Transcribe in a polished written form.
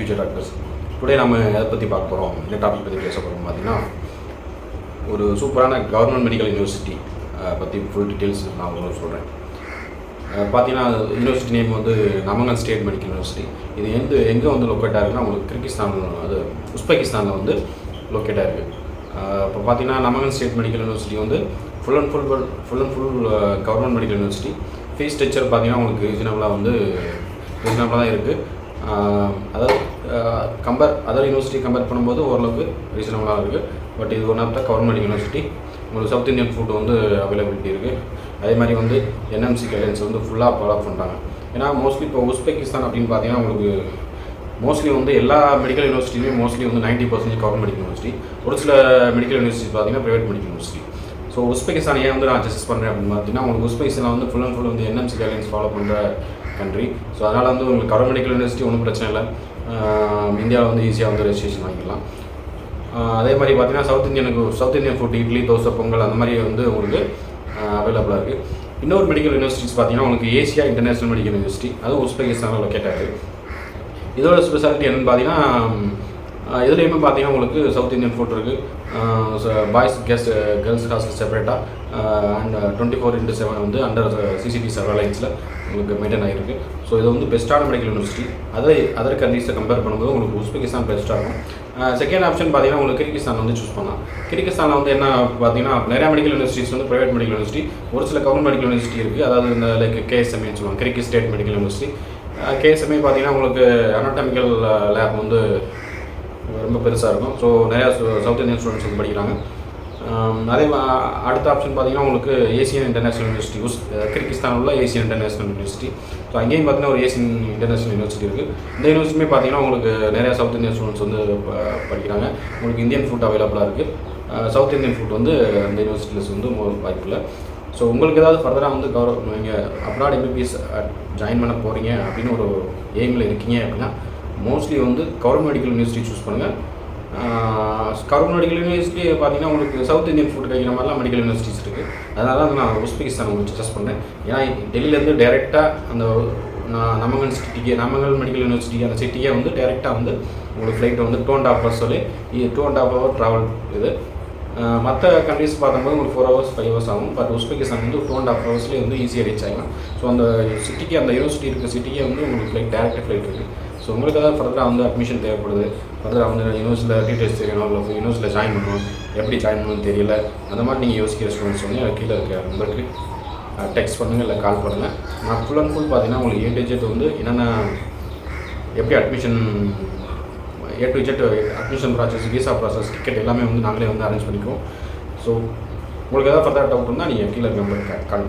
future doctors. Today நம்ம எதை பற்றி பார்க்க போகிறோம், என்ன டாபிக் பற்றி பேச போகிறோம் பார்த்தீங்கன்னா, ஒரு சூப்பரான கவர்மெண்ட் மெடிக்கல் யூனிவர்சிட்டி பற்றி ஃபுல் டீட்டெயில்ஸ் நான் உங்களுக்கு சொல்கிறேன். பார்த்தீங்கன்னா யூனிவர்சிட்டி நேம் வந்து நமங்கல் ஸ்டேட் மெடிக்கல் யூனிவர்சிட்டி. இது எங்கே வந்து லொக்கேட் ஆகிருக்குன்னா, உங்களுக்கு கிர்கிஸ்தான், அது உஸ்பெகிஸ்தானில் வந்து லொக்கேட் ஆகிருக்கு. இப்போ பார்த்தீங்கன்னா நமங்கல் ஸ்டேட் மெடிக்கல் யூனிவர்சிட்டி வந்து full and full government medical university. Fees structure பார்த்தீங்கன்னா உங்களுக்கு ரீசனபிளாக தான் இருக்குது. அதாவது அதர் யூனிவர்சிட்டி கம்பேர் பண்ணும்போது ஓரளவுக்கு ரீசனபிளாக இருக்குது. பட் இது one of the government university. உங்களுக்கு சவுத் இந்தியன் ஃபுட் வந்து அவைலபிலிட்டி இருக்குது. அதே மாதிரி வந்து என்எம்சி கைட்லைன்ஸ் வந்து ஃபுல்லாக ஃபாலோ பண்ணுறாங்க. ஏன்னா மோஸ்ட்லி இப்போ உஸ்பெகிஸ்தான் அப்படின்னு பார்த்தீங்கன்னா உங்களுக்கு மோஸ்ட்லி வந்து எல்லா மெடிக்கல் யூனிவர்சிட்டியுமே மோஸ்ட்லி வந்து 90% கவர்மெண்ட் மெடிக்கல் யூனிவர்சிட்டி. ஒரு சில மெடிக்கல் யூனிவர்சிட்டி பார்த்தீங்கன்னா private medical university. So Uzbekistan ஏன் வந்து நான் சஜஸ்ட் பண்ணுறேன் அப்படின்னு பார்த்தீங்கன்னா, உங்களுக்கு உஸ்பெகிஸ்தான் வந்து ஃபுல் அண்ட் ஃபுல் வந்து என்எம்சி கைட்லைன்ஸ் ஃபாலோ பண்ணுற கண்ட்ரி. ஸோ அதனால் வந்து உங்களுக்கு கவர்மெண்ட் மெடிக்கல் யூனிவர்சிட்டி ஒன்றும் பிரச்சனை இல்லை. இந்தியாவில் வந்து ஈஸியாக வந்து ரெஜிஸ்ட்ரேஷன் வாங்கிக்கலாம். அதே மாதிரி பார்த்தீங்கன்னா south Indian food, idli, dosa, Pongal அந்த மாதிரி வந்து உங்களுக்கு அவைலபிளாக இருக்குது. இன்னொரு மெடிக்கல் யூனிவர்சிட்டிஸ் பார்த்தீங்கன்னா உங்களுக்கு ஏசியா இன்டர்நேஷனல் மெடிக்கல் யூனிவர்சிட்டி, அதுவும் உஸ்பெகிஸ்தானில் லொக்கேட் ஆகுது. இதோட ஸ்பெஷாலிட்டி என்னென்னு பார்த்தீங்கன்னா, இதுலேயுமே பார்த்தீங்கன்னா உங்களுக்கு சவுத் இந்தியன் ஃபுட் இருக்குது. பாய்ஸ் கேர்ள்ஸ் ஹாஸ்டல் செப்பரேட்டாக அண்ட் 24/7 வந்து அண்டர் சிசிடி சர்வேலன்ஸில் உங்களுக்கு மெயின்டைன் ஆகிருக்கு. ஸோ இது வந்து பெஸ்ட்டான மெடிக்கல் யூனிவர்சிட்டி. அதர் கண்ட்ரீஸை கம்பேர் பண்ணும்போது உங்களுக்கு உஸ்பெகிஸ்தான் பெஸ்ட்டாக இருக்கும். செகண்ட் ஆப்ஷன் பார்த்தீங்கன்னா உங்களுக்கு கிர்கிஸ்தான் வந்து சூஸ் பண்ணலாம். கிர்கிஸ்தானில் வந்து என்ன பார்த்தீங்கன்னா, நிறையா மெடிக்கல் யூனிவர்சிட்டிஸ் வந்து ப்ரைவேட் மெடிக்கல் யூனிவர்சிட்டி, ஒரு சில கவர்மெண்ட் மெடிக்கல் யூனிவர்சிட்டி இருக்குது. அதாவது இந்த லைக் கேஎஸ்எம்ஏன்னு சொல்லுவாங்க, கிர்கிஸ் ஸ்டேட் மெடிக்கல் யூனிவர்சிட்டி. கேஎஸ்எம்ஏ பார்த்தீங்கன்னா உங்களுக்கு அனாட்டமிக்கல் லேப் வந்து ரொம்ப பெருசாக இருக்கும். ஸோ நிறையா சவுத் இந்தியன் ஸ்டூடெண்ட்ஸ் வந்து படிக்கிறாங்க. அடுத்த ஆப்ஷன் பார்த்தீங்கன்னா உங்களுக்கு ஏசியன் இன்டர்நேஷனல் யூனிவர்சிட்டி, கிர்கிஸ்தான் உள்ள ஏசியன் இன்டர்நேஷனல் யூனிவர்சிட்டி. ஸோ அங்கேயும் பார்த்தீங்கன்னா ஒரு ஏசியன் இன்டர்நேஷனல் யூனிவர்சிட்டி இருக்குது. இந்த யூனிவர்சிட்டியுமே பார்த்தீங்கன்னா உங்களுக்கு நிறையா சவுத் இந்தியன் ஸ்டூடெண்ட்ஸ் வந்து படிக்கிறாங்க. உங்களுக்கு இந்தியன் ஃபுட் அவைலபிளாக இருக்குது. சவுத் இந்தியன் ஃபுட் வந்து அந்த யூனிவர்சிட்டிஸ் வந்து வாய்ப்பு இல்லை. ஸோ உங்களுக்கு ஏதாவது ஃபர்தராக வந்து நீங்கள் அப்ராட் எம்பிபிஎஸ் ஜாயின் பண்ண போகிறீங்க அப்படின்னு ஒரு எய்மில் இருக்கீங்க அப்படின்னா, மோஸ்ட்லி வந்து கவர்மெண்ட் மெடிக்கல் யூனிவர்சிட்டி சூஸ் பண்ணுங்கள். கவர்மெண்ட் மெடிக்கல் யூனிவர்சிட்டி பார்த்தீங்கன்னா உங்களுக்கு சவுத் இந்தியன் ஃபுட் கிடைக்கிற மாதிரிலாம் மெடிக்கல் யூனிவர்சிட்டிஸ் இருக்குது. அதனால தான் நான் உஸ்பெகிஸ்தான் உங்களுக்கு சஜஸ்ட் பண்ணேன். ஏன்னா டெல்லியிலேருந்து டைரெக்டாக அந்த நமங்கல் மெடிக்கல் யூனிவர்சிட்டி அந்த சிட்டியே வந்து டைரெக்டாக வந்து உங்களுக்கு ஃப்ளைட் வந்து 2.5 hours சொல்லி 2.5 hour ட்ராவல் இது. மற்ற கண்ட்ரிஸ் பார்க்கும்போது உங்களுக்கு 4 hours 5 hours ஆகும். பட் உஸ்பெகிஸ்தான் வந்து 2.5 hours வந்து ஈஸியாக ரீச் ஆகலாம். ஸோ அந்த சிட்டிக்கு, அந்த யூனிவர்சிட்டி இருக்க சிட்டிக்கே வந்து உங்களுக்கு டேரக்ட் ஃப்ளைட் இருக்குது. ஸோ உங்களுக்கு ஏதாவது ஃபர்தராக வந்து அட்மிஷன் தேவைப்படுது, ஃபர்தராக வந்து யூனிவர்சிட்டியில் டீட்டெயில்ஸ் தெரியணும், இல்லை யூனிவர்சிட்டியில் ஜாயின் பண்ணணும், எப்படி ஜாயின் பண்ணணும்னு தெரியல, அந்த மாதிரி நீங்கள் யோசிக்கிற ஸ்டூடெண்ட்ஸ் வந்து கீழே இருக்க நம்பருக்கு டெக்ஸ்ட் பண்ணுங்கள், இல்லை கால் பண்ணுங்கள். நான் ஃபுல் அண்ட் ஃபுல் பார்த்தீங்கன்னா உங்களுக்கு A to Z வந்து என்னென்ன எப்படி admission A to Z admission process, visa process, ticket எல்லாமே வந்து நாங்களே வந்து அரேஞ்ச் பண்ணிக்குவோம். ஸோ உங்களுக்கு ஏதாவது ஃபர்தர் டவுட் இருந்தால் நீங்கள் கீழே இருக்க நம்பருக்கு கால்